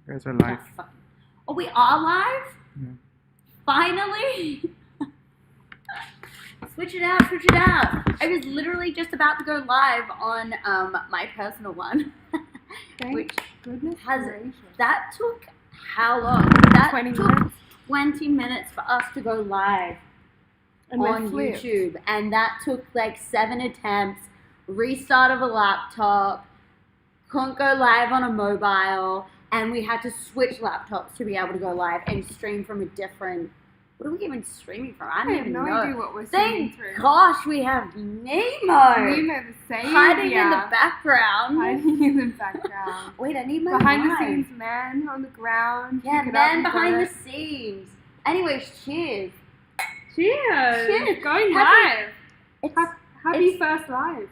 Guys are live. Oh, we are live? Yeah. Finally! Switch it out, switch it out. I was literally just about to go live on my personal one. Thank goodness gracious. That took how long? That 20 took minutes. 20 minutes for us to go live And on YouTube. And that took like 7 attempts, restart of a laptop, couldn't go live on a mobile, and we had to switch laptops to be able to go live and stream from a different... What are we even streaming from? I don't even know. I have no idea what we're streaming through. Thank gosh, we have Nemo. Nemo the savior. Hiding in the background. Hiding in the background. Wait, I need my Behind line. the scenes man on the ground. Yeah, Pick it man up, behind got the scenes. Anyways, cheers. Cheers. Cheers. Going Happy- live. It's Happy first live.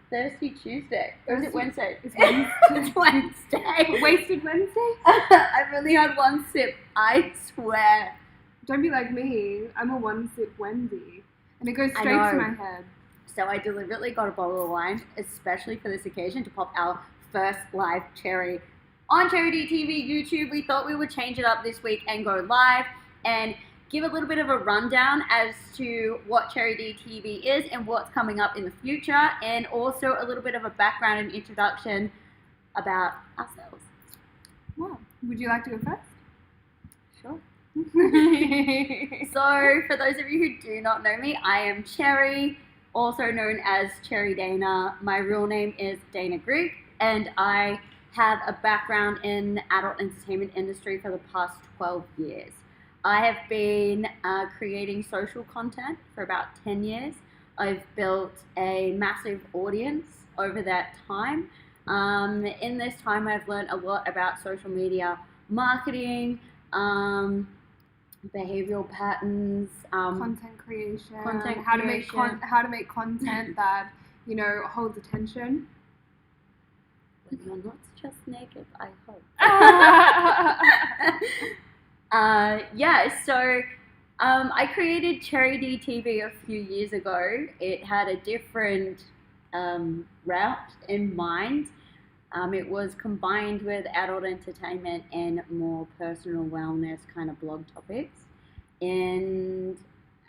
Thirsty Tuesday. Or is it Wednesday? It's Wednesday. It's Wednesday. Wasted Wednesday? I've only had one sip, I swear. Don't be like me. I'm a one-sip Wendy. And it goes I straight to know. my head. So I deliberately got a bottle of wine, especially for this occasion, to pop our first live cherry on CherryDTV YouTube. We thought we would change it up this week and go live and give a little bit of a rundown as to what CherryDTV is and what's coming up in the future, and also a little bit of a background and introduction about ourselves. Wow. Would you like to go first? Sure. So, for those of you who do not know me, I am Cherry, also known as Cherry Dana. My real name is Dana Greek, and I have a background in the adult entertainment industry for the past 12 years. I have been creating social content for about 10 years. I've built a massive audience over that time. In this time, I've learned a lot about social media marketing, behavioral patterns, content creation, content how creation. to make content that holds attention. But you're not just naked, I hope. I created CherryDTV a few years ago. It had a different route in mind. It was combined with adult entertainment and more personal wellness kind of blog topics. And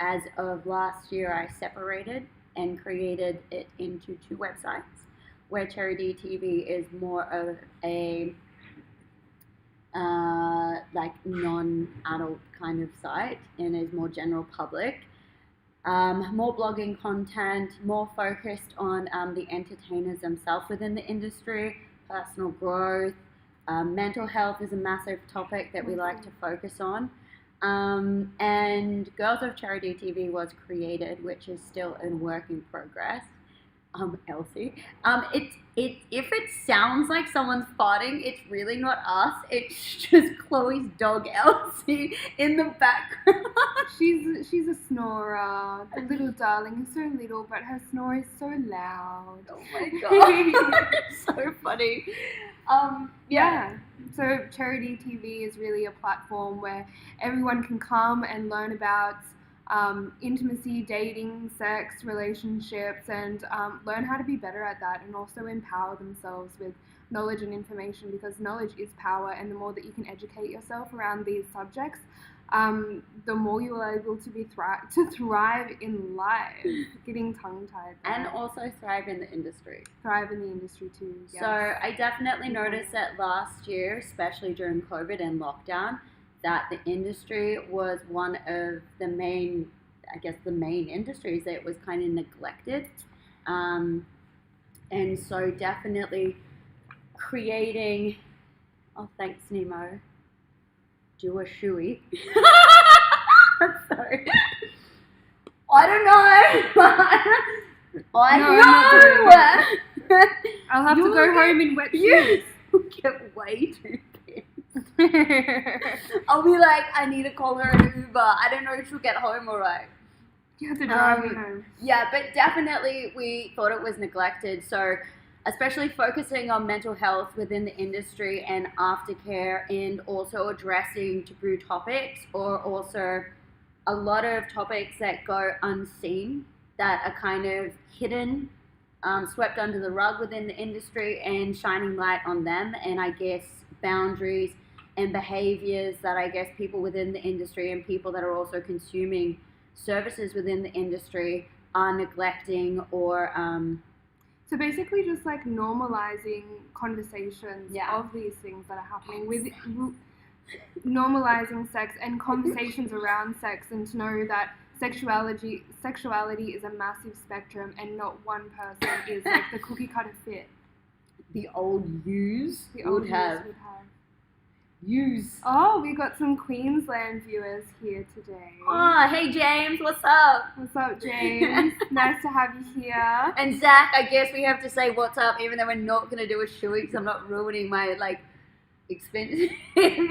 as of last year, I separated and created it into 2 websites, where CherryDTV is more of a non-adult kind of site and is more general public. More blogging content, more focused on the entertainers themselves within the industry, personal growth, mental health is a massive topic that we like to focus on. And Girls of CherryDTV was created, which is still in work in progress. Elsie. If it sounds like someone's farting, it's really not us. It's just Chloe's dog Elsie in the background. She's a snorer. The little darling is so little, but her snore is so loud. Oh my god, so funny. Yeah. So CherryDTV is really a platform where everyone can come and learn about intimacy, dating, sex, relationships, and learn how to be better at that, and also empower themselves with knowledge and information, because knowledge is power, and the more that you can educate yourself around these subjects, the more you are able to thrive in life. Getting tongue-tied there. And also thrive in the industry. Thrive in the industry too. Yes. So I definitely noticed that last year, especially during COVID and lockdown, that the industry was one of the main industries that was kind of neglected. And so definitely creating, oh, thanks, Nemo. Do a shoey. Sorry. I don't know. I'll have to go home in wet shoes. You get way too pissed. I'll be like, I need to call her an Uber. I don't know if she'll get home alright. You have to drive me home. Yeah, but definitely we thought it was neglected. So especially focusing on mental health within the industry and aftercare, and also addressing taboo topics, or also a lot of topics that go unseen, that are kind of hidden, swept under the rug within the industry, and shining light on them, and I guess boundaries and behaviors that I guess people within the industry and people that are also consuming services within the industry are neglecting or so basically just like normalizing conversations Yeah. of these things that are happening, with normalizing sex and conversations around sex, and to know that sexuality is a massive spectrum and not one person is like the cookie cutter fit. the old yous The would old have. would have. Yous. Oh, we got some Queensland viewers here today. Oh, hey James, what's up? What's up, James? Nice to have you here. And Zach, I guess we have to say what's up, even though we're not going to do a shoey because I'm not ruining my, like, expensive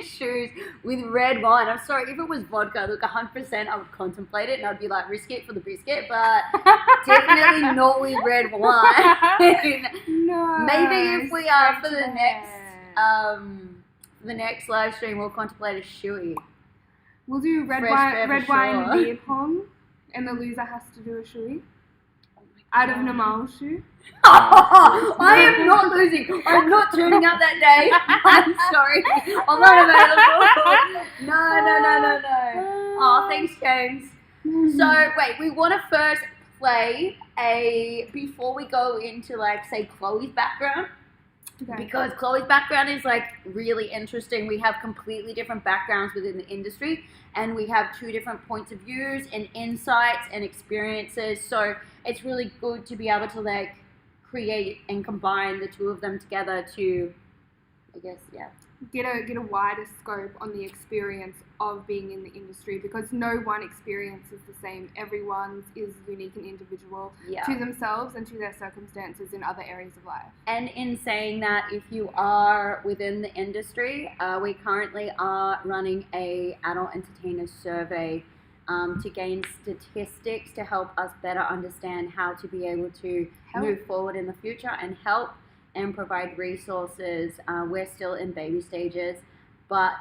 shoes with red wine. I'm sorry, if it was vodka, look, 100% I would contemplate it and I'd be like, risk it for the biscuit, but definitely not with red wine. No. Maybe if we are for straight the next live stream, we'll contemplate a shoey. we'll do red Fresh wine, bear red for wine sure. and beer pong, and the loser has to do a shoey out of normal shoe. I am not losing. I'm not turning up that day. I'm sorry. I'm not available. No. Oh, thanks, James. So, wait, we want to first play before we go into, like, say, Chloe's background. Okay. Because Chloe's background is, like, really interesting. We have completely different backgrounds within the industry, and we have two different points of views and insights and experiences. So it's really good to be able to, like, create and combine the two of them together to, I guess, yeah. Get a wider scope on the experience of being in the industry, because no one experience is the same. Everyone's is unique and individual Yeah. to themselves and to their circumstances in other areas of life. And in saying that, if you are within the industry, we currently are running a adult entertainer survey to gain statistics to help us better understand how to be able to move forward in the future and help and provide resources. We're still in baby stages, but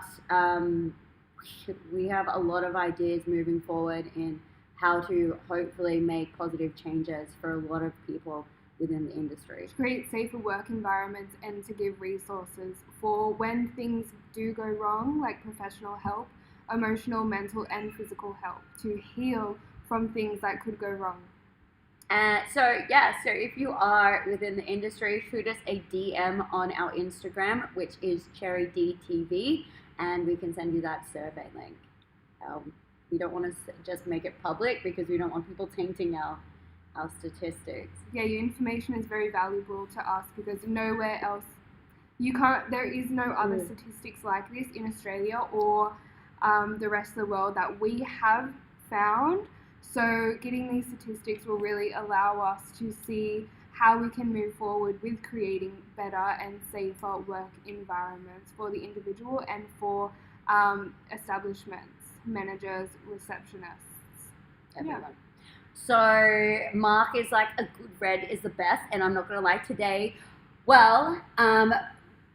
we have a lot of ideas moving forward in how to hopefully make positive changes for a lot of people within the industry. To create safer work environments and to give resources for when things do go wrong, like professional help, emotional, mental, and physical help to heal from things that could go wrong. So if you are within the industry, shoot us a DM on our Instagram, which is CherryDTV, and we can send you that survey link. We don't want to just make it public because we don't want people tainting our statistics. Yeah, your information is very valuable to us because nowhere else there is no other statistics like this in Australia or the rest of the world that we have found. So getting these statistics will really allow us to see how we can move forward with creating better and safer work environments for the individual and for establishments, managers, receptionists. Everyone. Yeah. So Mark is like, a good red is the best, and I'm not going to lie, today,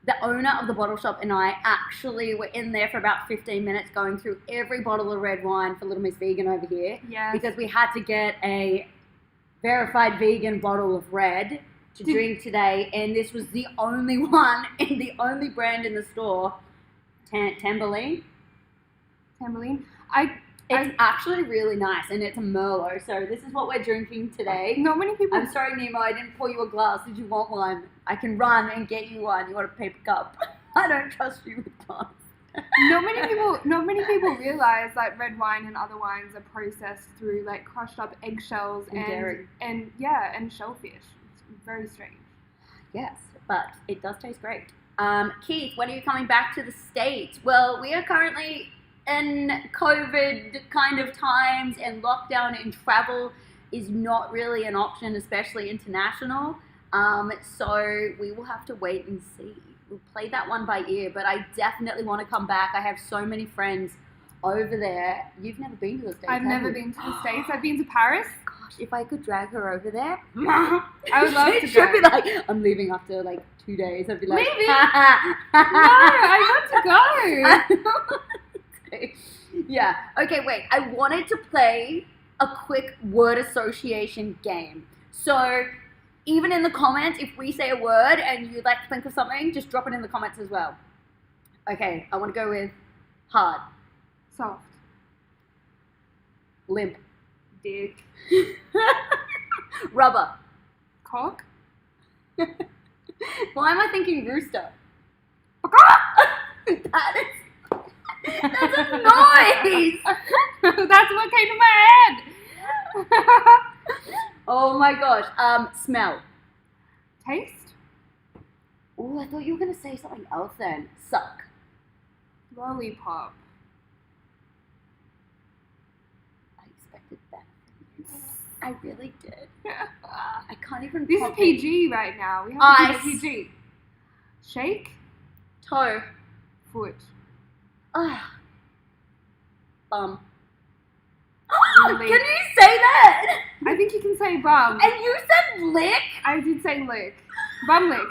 the owner of the bottle shop and I actually were in there for about 15 minutes going through every bottle of red wine for Little Miss Vegan over here. Yes. Because we had to get a verified vegan bottle of red to drink today, and this was the only one and the only brand in the store. Tambourine. It's actually really nice, and it's a Merlot, so this is what we're drinking today. Not many people... I'm sorry, Nemo, I didn't pour you a glass. Did you want one? I can run and get you one. You want a paper cup? I don't trust you with glass. Not many people realize like red wine and other wines are processed through like crushed up eggshells and dairy. and shellfish. It's very strange. Yes, but it does taste great. Keith, when are you coming back to the States? Well, we are currently in COVID kind of times, and lockdown and travel is not really an option, especially international. So we will have to wait and see. We'll play that one by ear, but I definitely want to come back. I have so many friends over there. You've never been to the States, I've never been to the States. I've been to Paris. Gosh, if I could drag her over there, I would love to go. She'd be like, I'm leaving after like 2 days. I'd be like, leaving? No, I want to go. Yeah. Okay, wait. I wanted to play a quick word association game. So even in the comments, if we say a word and you'd like to think of something, just drop it in the comments as well. Okay, I want to go with hard, Soft. limp, Dick. rubber. Cock. Why am I thinking rooster? That's a noise. That's what came to my head. Oh my gosh. Smell. Taste. Oh, I thought you were gonna say something else then. Suck. Lollipop. I expected that. I really did. I can't even. This is pop it. PG right now. We have to keep it PG. Shake. Toe. Foot. Ah. Bum. Lick. Can you say that? I think you can say bum. And you said lick? I did say lick. Bum lick.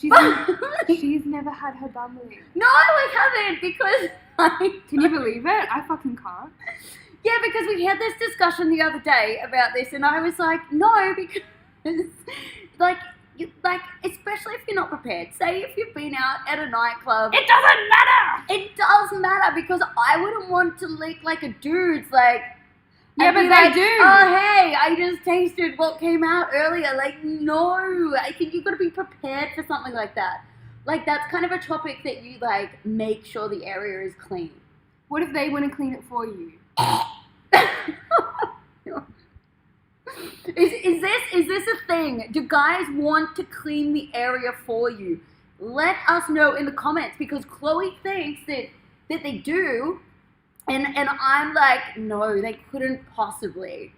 Bum lick. She's never had her bum lick. No, I haven't because Can you believe it? I fucking can't. Yeah, because we had this discussion the other day about this, and I was like, no, because like, especially if you're not prepared. Say if you've been out at a nightclub. It doesn't matter! It does matter because I wouldn't want to lick like a dude's like. Yeah, I'd but be they like, do. Oh, hey, I just tasted what came out earlier. Like, no, I think you've got to be prepared for something like that. Like, that's kind of a topic that you like make sure the area is clean. What if they want to clean it for you? Is this a thing? Do guys want to clean the area for you? Let us know in the comments because Chloe thinks that they do, and I'm like, no, they couldn't possibly.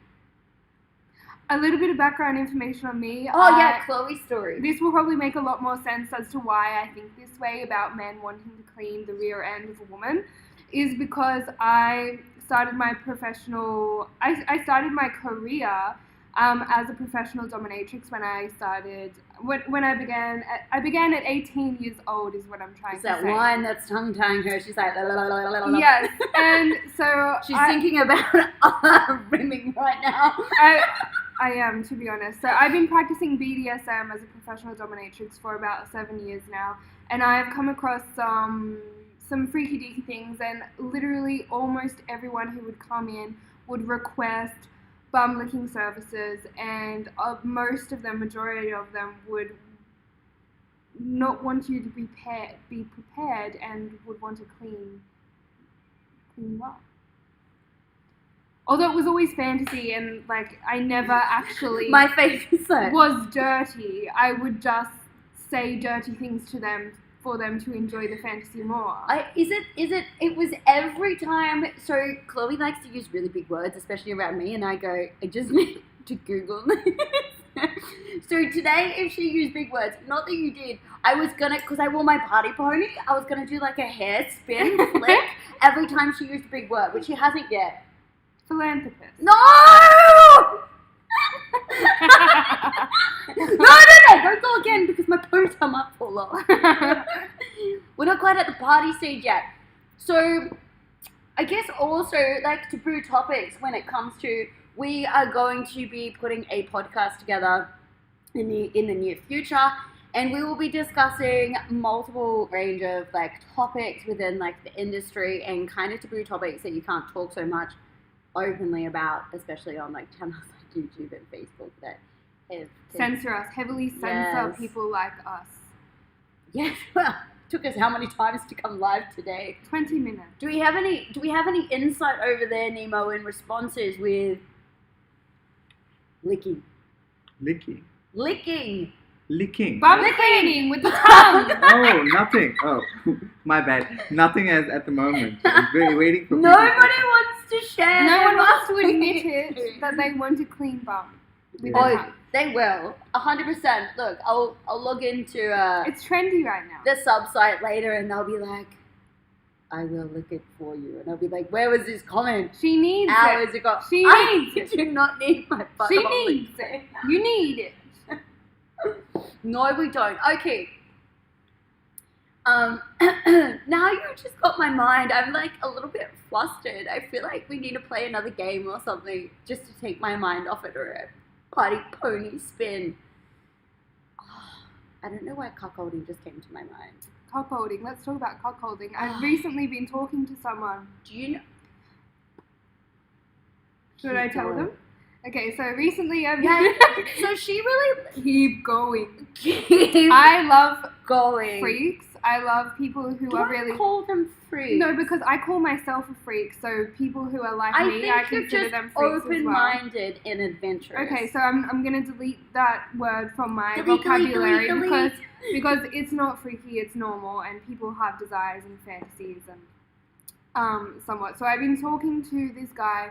A little bit of background information on me. Oh yeah, Chloe's story. This will probably make a lot more sense as to why I think this way about men wanting to clean the rear end of a woman, is because I started my I started my career as a professional dominatrix when I began at 18 years old is what I'm trying It's to that say. wine that's tongue-tying her. She's like, la, la, la, la, la, la. Yes, and so she's thinking about rimming right now. I am, to be honest. So I've been practicing BDSM as a professional dominatrix for about 7 years now, and I've come across some freaky deaky things, and literally almost everyone who would come in would request bum licking services, and most of them, majority of them, would not want you to be prepared and would want to clean you up. Although it was always fantasy, and like I never actually My face is like was dirty. I would just say dirty things to them for them to enjoy the fantasy more. It was every time. So Chloe likes to use really big words, especially around me, and I go, I just need to Google this. So today, if she used big words, not that you did, I was gonna, because I wore my party pony, I was gonna do like a hair spin flick every time she used a big word, which she hasn't yet. Philanthropist. No! No, don't go again because my ponytail might fall off. We're not quite at the party stage yet. So, I guess also, like, taboo topics when it comes to, we are going to be putting a podcast together in the near future, and we will be discussing multiple range of, like, topics within, like, the industry and kind of taboo topics that you can't talk so much openly about, especially on, like, channels like YouTube and Facebook that have Censor us, heavily censor Yes. people like us. Yes, well, took us how many times to come live today? 20 minutes. Do we have any insight over there, Nemo, in responses with licking? Licking. Bum cleaning with the tongue. Oh, nothing. Oh, my bad. Nothing at the moment. I'm really waiting for people. Nobody wants to share. No their one wants to bum admit cleaning. it that they want to clean bum with their Oh, tongue. they will. 100%. Look, I'll log into It's trendy right now. the sub-site later and they'll be like, I will lick it for you. And I'll be like, where was this comment? She needs Hours it. ago. She I needs it. do not need my butt. She needs it. You need it. No, we don't. Okay. Now you just got my mind. I'm like a little bit flustered. I feel like we need to play another game or something just to take my mind off it, or a party pony spin. Oh, I don't know why cuckolding just came to my mind. cuckolding. Let's talk about cuckolding. I've recently been talking to someone. Do you know? Should I tell them? Okay, so recently I've So she really keep going. keep I love going. freaks. I love people who are really. Call them freaks. No, because I call myself a freak. So people who are like me, think I you're consider just them freaks as well. open-minded and adventurous. Okay, so I'm gonna delete that word from my Delete, vocabulary delete. because it's not freaky, it's normal, and people have desires and fantasies and somewhat. So I've been talking to this guy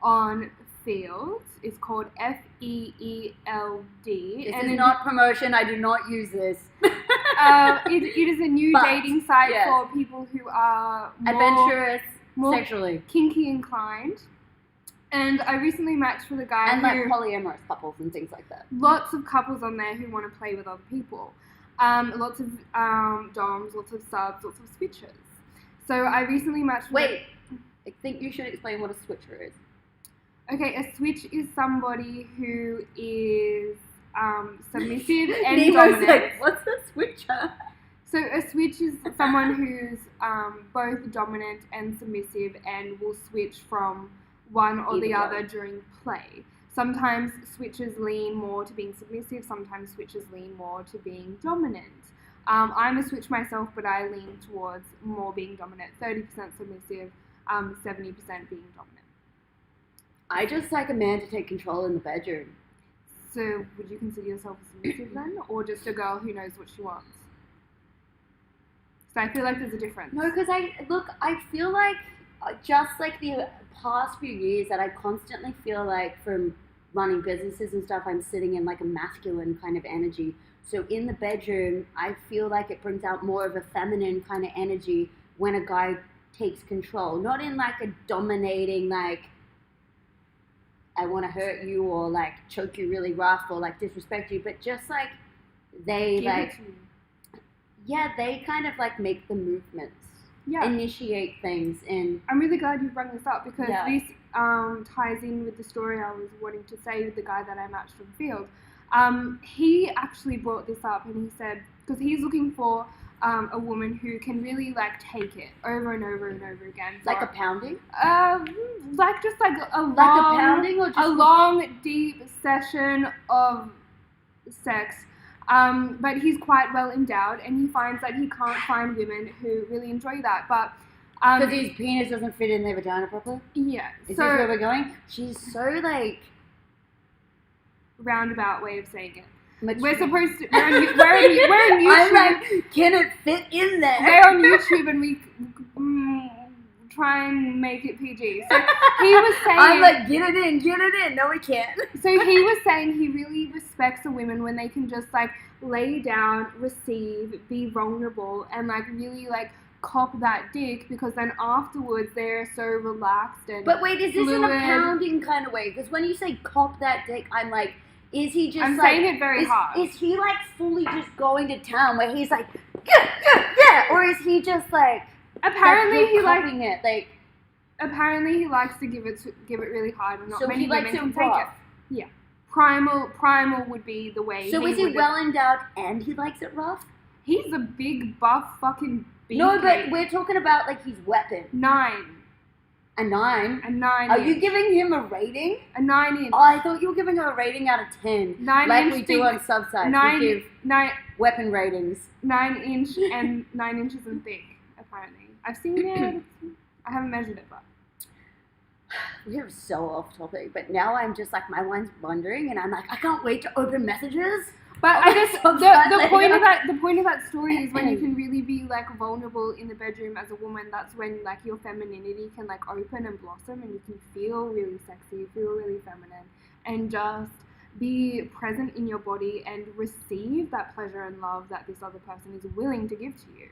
on Field. It's called FEELD. This is not promotion. I do not use this. It is a new But, dating site yes. for people who are Adventurous more sexually. kinky inclined. And I recently matched with a guy And who like polyamorous couples and things like that. lots of couples on there who want to play with other people. Lots of doms, lots of subs, lots of switchers. So I recently matched with... Wait, I think you should explain what a switcher is. Okay, a switch is somebody who is submissive and Nemo's dominant. like, what's a switcher? So a switch is someone who's both dominant and submissive and will switch from one or the other during play. Sometimes switches lean more to being submissive, sometimes switches lean more to being dominant. I'm a switch myself, but I lean towards more being dominant, 30% submissive, 70% being dominant. I just like a man to take control in the bedroom. So would you consider yourself a submissive then, or just a girl who knows what she wants? So I feel like there's a difference. No, because I feel like just like the past few years that I constantly feel like from running businesses and stuff, I'm sitting in like a masculine kind of energy. So in the bedroom, I feel like it brings out more of a feminine kind of energy when a guy takes control. Not in like a dominating, like, I want to hurt you or like choke you really rough or like disrespect you, but just like they they kind of like make the movements, initiate things. And I'm really glad you brought this up because Yeah. this ties in with the story I was wanting to say with the guy that I matched on Field. He actually brought this up and he said, because he's looking for a woman who can really like take it over and over and over again. like a pounding? Like just like a long, Like a pounding or just a long, deep session of sex. But he's quite well endowed, and he finds that he can't find women who really enjoy that. But Because his penis doesn't fit in their vagina properly? yeah, Is so this where we're going? She's so like... roundabout way of saying it. mature. We're supposed to. We're on YouTube. I'm like, can it fit in there? We're on YouTube, and we try and make it PG. So he was saying. I'm like, get it in. No, we can't. So he was saying he really respects the women when they can just like lay down, receive, be vulnerable, and like really like cop that dick, because then afterwards they're so relaxed and. But wait, is this in a fluid. pounding kind of way? Because when you say cop that dick, I'm like, is he just I'm like... saying it very hard. Is he like fully just going to town where he's like, yeah, or is he just like... Apparently he like. copying it, like... Apparently he likes to give it really hard, and not So many he likes women it can take rough. it. Yeah, primal would be the way. So is he would- well endowed and he likes it rough? He's a big buff fucking beefcake. No, but we're talking about like his weapon. 9. A 9? A 9. Are inch. you giving him a rating? A 9 inch. Oh, I thought you were giving him a rating out of 10. 9 like inch we do on subsides. nine, We give nine, weapon ratings. 9 inch and 9 inches in thick. Apparently, I've seen it. I haven't measured it, but We're so off topic, but now I'm just like, my mind's wandering, and I'm like, I can't wait to open messages. I guess so the sad point later. of the point of that story is when you can really be like vulnerable in the bedroom as a woman. That's when like your femininity can like open and blossom, and you can feel really sexy, feel really feminine, and just be present in your body and receive that pleasure and love that this other person is willing to give to you.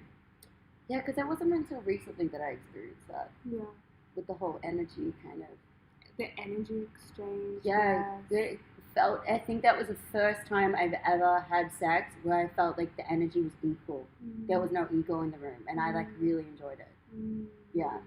Yeah, because it wasn't until recently that I experienced that. Yeah. With the whole energy kind of. The energy exchange. Yeah, yes. it felt. I think that was the first time I've ever had sex where I felt like the energy was equal. There was no ego in the room, and I like really enjoyed it. Yeah.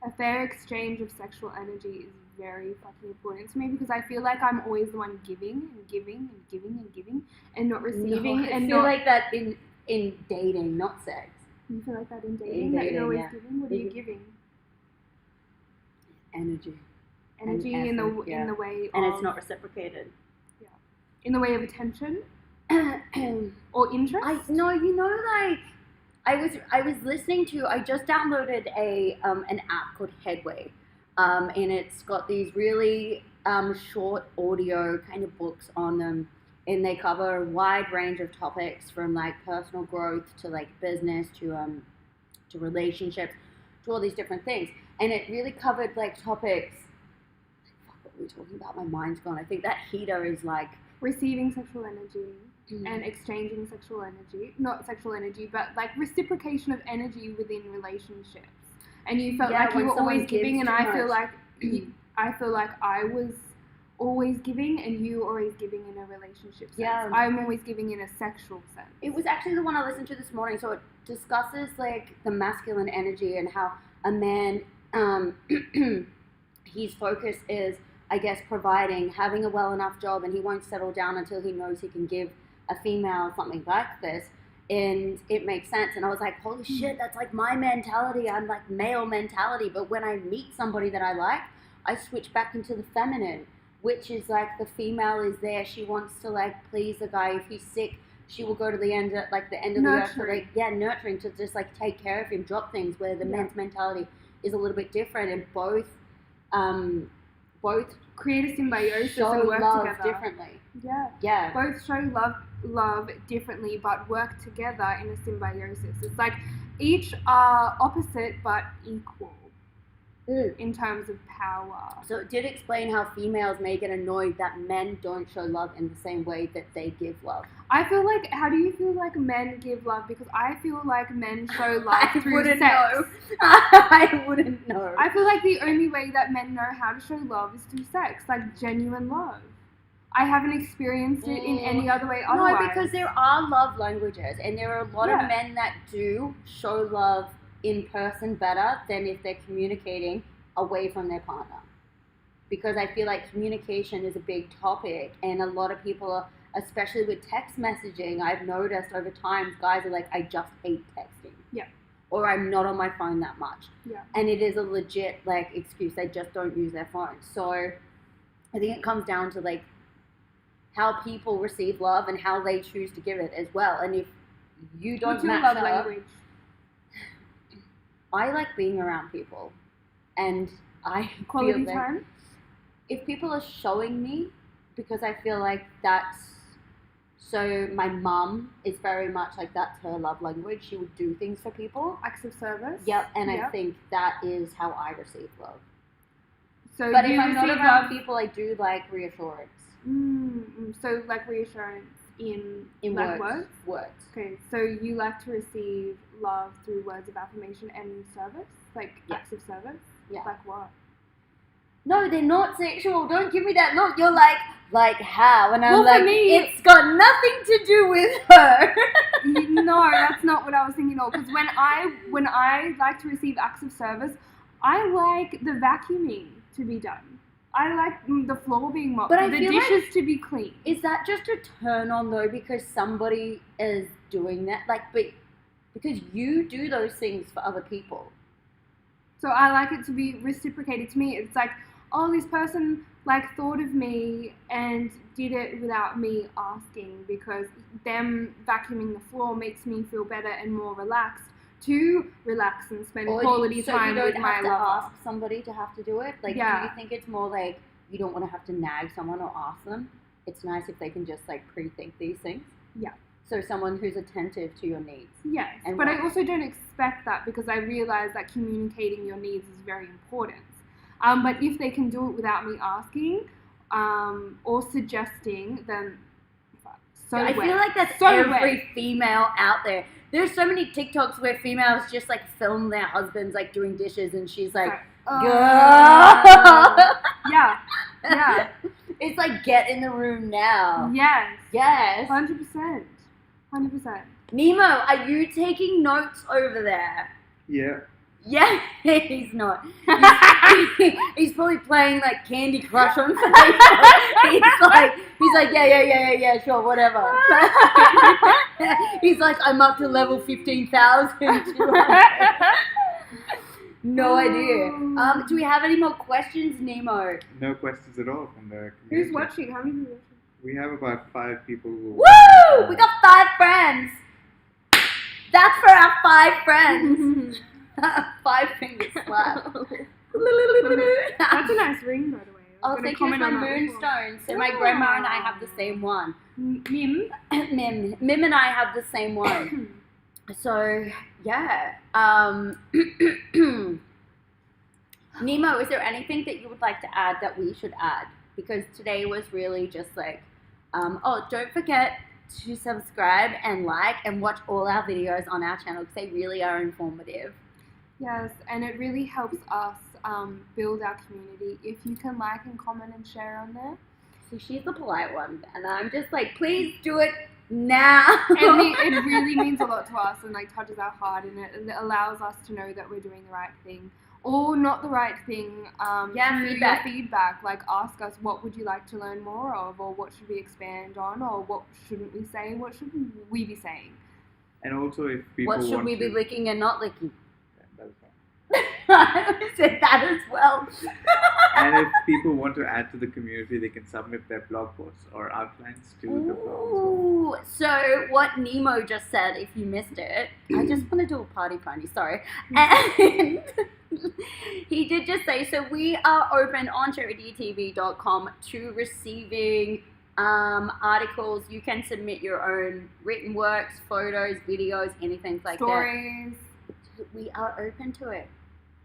A fair exchange of sexual energy is very fucking important to me, because I feel like I'm always the one giving and giving and giving and giving and not receiving, No, I and feel not like that in in dating, not sex. You feel like that in dating, that dating, you're always yeah. giving? What are you giving? Energy. Energy And in the effort, yeah. in the way And of it's not reciprocated. in the way of attention or interest. I was listening to. I just downloaded an app called Headway, and it's got these really short audio kind of books on them, and they cover a wide range of topics from like personal growth to like business to relationships to all these different things, and it really covered like topics. Fuck, what were we talking about? My mind's gone. I think that heater is like receiving sexual energy and exchanging sexual energy, not sexual energy, but like reciprocation of energy within relationships. And you felt like you were always giving, and I feel like I was always giving, and you were always giving in a relationship sense. Yeah. I'm always giving in a sexual sense. It was actually the one I listened to this morning. So it discusses like the masculine energy and how a man, his focus is, I guess, providing, having a well enough job, and he won't settle down until he knows he can give a female something like this. And it makes sense. And I was like, holy shit, that's like my mentality. I'm like male mentality. But when I meet somebody that I like, I switch back into the feminine, which is like the female is there. She wants to like please the guy. If he's sick, she will go to the end of the earth to like, nurturing, to just like take care of him, drop things, where the men's mentality is a little bit different, and both create a symbiosis show and work love together differently. Yeah. Both show love differently, but work together in a symbiosis. It's like each are opposite but equal in terms of power. So it did explain how females may get annoyed that men don't show love in the same way that they give love. I feel like, how do you feel like men give love? Because I feel like men show love through sex. I wouldn't know. I feel like the only way that men know how to show love is through sex, like genuine love. I haven't experienced it in any other way otherwise. No, because there are love languages, and there are a lot of men that do show love in person better than if they're communicating away from their partner. Because I feel like communication is a big topic, and a lot of people are, especially with text messaging, I've noticed over time, guys are like, I just hate texting. Yeah. Or I'm not on my phone that much. Yeah. And it is a legit like excuse. They just don't use their phones. So I think it comes down to like how people receive love and how they choose to give it as well. And if you don't match love up, language? I like being around people, and I Quality feel time? If people are showing me, because I feel like that's, so my mum is very much like, that's her love language. She would do things for people. Acts of service? Yep, and I think that is how I receive love. So But if I'm not around people, I do like reassurance. So like reassurance in words. like words? Words. Okay, so you like to receive love through words of affirmation and service? Like acts of service? Yeah. Like what? No, they're not sexual. Don't give me that look. You're like how? And I'm Well, like, for me, it's got nothing to do with her. No, that's not what I was thinking of. Because when I like to receive acts of service, I like the vacuuming to be done. I like the floor being mopped, But I the feel dishes to be clean. Is that just a turn on though, because somebody is doing that? Like, but because you do those things for other people. So I like it to be reciprocated to me. It's like, oh, this person like thought of me and did it without me asking, because them vacuuming the floor makes me feel better and more relaxed to relax and spend quality time with my lover. So you don't have to ask somebody to have to do it? Like, do you think it's more like you don't want to have to nag someone or ask them? It's nice if they can just like pre-think these things? Yeah. So someone who's attentive to your needs. Yes, but I also don't expect that, because I realize that communicating your needs is very important. But if they can do it without me asking or suggesting, then I feel like that's every female out there. There's so many TikToks where females just like film their husbands like doing dishes, and she's like, yeah. It's like, get in the room now. Yes. 100%. 100%. Nemo, are you taking notes over there? Yeah. Yeah, he's not. He's probably playing like Candy Crush on Facebook. He's like, yeah, sure, whatever. He's like, I'm up to level 15,200. No idea. Do we have any more questions, Nemo? No questions at all from the community. Who's watching? How many people are watching? We have about 5 people who. Woo! We got 5 friends. That's for our 5 friends. 5 finger slap. That's a nice ring, by the way. Oh, thank you for my moonstone. So my grandma and I have the same one. Mim? Mim and I have the same one. So, yeah. Nemo, is there anything that you would like to add that we should add? Because today was really just like, don't forget to subscribe and like and watch all our videos on our channel because they really are informative. Yes, and it really helps us build our community if you can like and comment and share on there. So she's the polite one, and I'm just like, please do it now. And it really means a lot to us and like touches our heart, and it allows us to know that we're doing the right thing or not the right thing. Through your feedback, like ask us what would you like to learn more of, or what should we expand on, or what shouldn't we say, what should we be saying. And also if people what should we be licking and not licking? That's fine. I said that as well. And if people want to add to the community, they can submit their blog posts or outlines to the blog. Ooh, so what Nemo just said, if you missed it, I just want to do a party pony, sorry. And he did just say, so we are open on CherryDTV.com to receiving articles. You can submit your own written works, photos, videos, anything like Stories. that. We are open to it.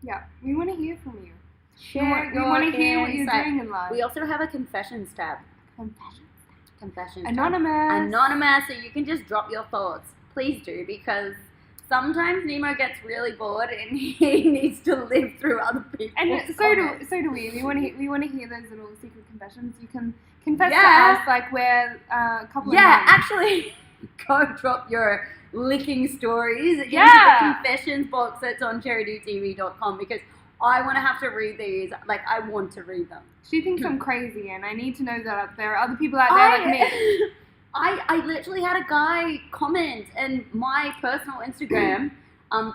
Yeah, we want to hear from you. Share we want to hear what you're doing in life. We also have a confessions tab. Confessions. Anonymous, so you can just drop your thoughts. Please do, because sometimes Nemo gets really bored and he needs to live through other people's comments. So do we. We want to hear those little secret confessions. You can confess to us, like we're a couple of months. Actually, go drop your licking stories into the confessions box that's on CherryDTV.com, because I want to have to read these. Like, I want to read them. She thinks I'm crazy, and I need to know that there are other people out there like me. I literally had a guy comment in my personal Instagram,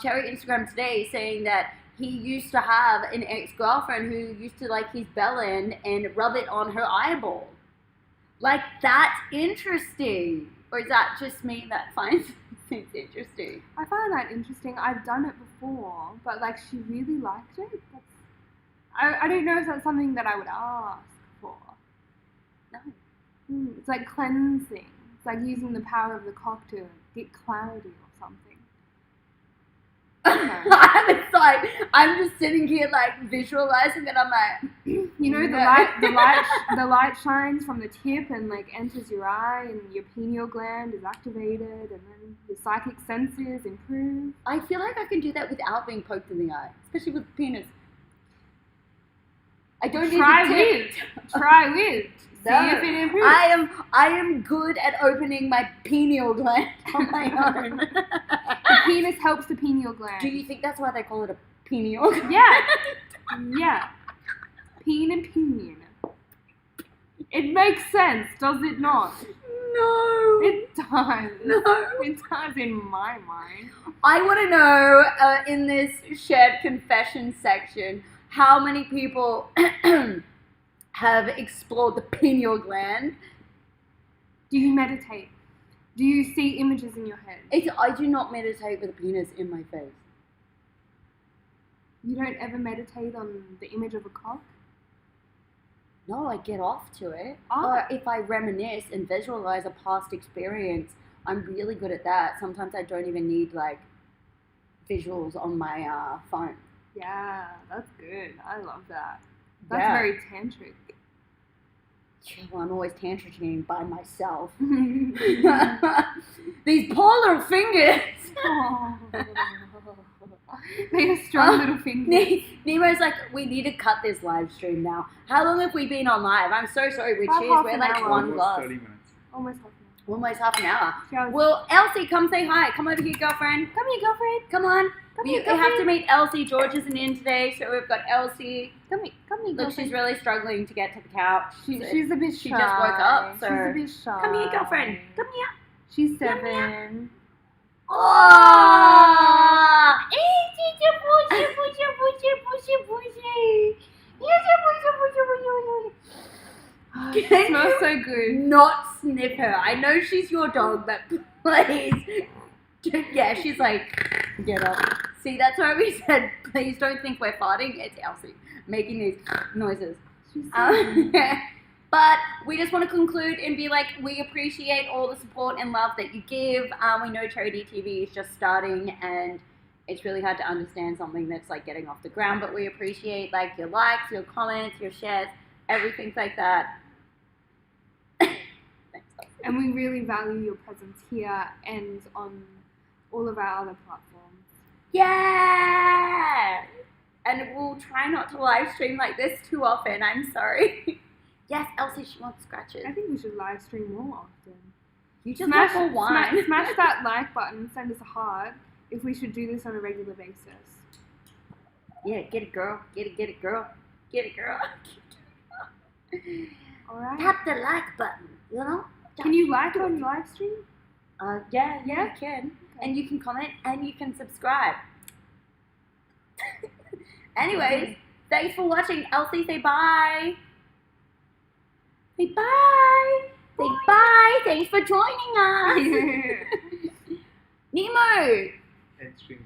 Cherry Instagram today, saying that he used to have an ex-girlfriend who used to like his bell end and rub it on her eyeball. Like, that's interesting. Or is that just me that finds things interesting? I find that interesting. I've done it before, but like she really liked it. I don't know if that's something that I would ask for. No. It's like cleansing. It's like using the power of the cock to get clarity or something. It's like, I'm just sitting here like visualizing it. I'm like, you know, the light shines from the tip and like enters your eye, and your pineal gland is activated, and then your psychic senses improve. I feel like I can do that without being poked in the eye, especially with the penis. I don't need to Try with. See if it improves. I am good at opening my pineal gland on my own. The penis helps the pineal gland. Do you think that's why they call it a pineal? Yeah. Yeah. Peen and pinion. It makes sense, does it not? No. It does. No. It does in my mind. I want to know, in this shared confession section, how many people have explored the pineal gland. Do you meditate? Do you see images in your head? I do not meditate with a penis in my face. You don't ever meditate on the image of a cock? No, I get off to it. Oh. Or if I reminisce and visualize a past experience, I'm really good at that. Sometimes I don't even need like visuals on my phone. Yeah, that's good. I love that. That's very tantric. Yeah, well, I'm always tantricking by myself. These poor little fingers. They are strong little fingers. Nemo's like, we need to cut this live stream now. How long have we been on live? I'm so sorry. We're like one glass. 30 minutes. Almost half an hour. Almost half an hour. Well, Elsie, come say hi. Come over here, girlfriend. Come here, girlfriend. Come on. We have to meet Elsie. George isn't in today, so we've got Elsie. Come here, Look, she's really struggling to get to the couch. She's a bit shy. She just woke up, so... She's a bit shy. Come here, girlfriend. Come here. She's 7. Oh! It smells so good. Not sniff her. I know she's your dog, but please. Yeah, she's like, get up. See, that's why we said, please don't think we're farting. It's Elsie making these noises. But we just want to conclude and be like, we appreciate all the support and love that you give. We know CherryDTV is just starting and it's really hard to understand something that's like getting off the ground, but we appreciate like your likes, your comments, your shares, everything like that. Thanks, Elsie. And we really value your presence here and on all of our other platforms. Yeah! And we'll try not to live stream like this too often. I'm sorry. Yes, Elsie, she wants scratches. I think we should live stream more often. You just smash smash that like button, send us a heart if we should do this on a regular basis. Yeah, get it, girl. Get it, girl. Get it, girl. Alright. Tap the like button, you know? Can you like on live stream? Yeah, you can. Okay. And you can comment and you can subscribe. Anyways, thanks for watching. Elsie, say bye. Say bye. Say bye. Thanks for joining us. Nemo. End stream.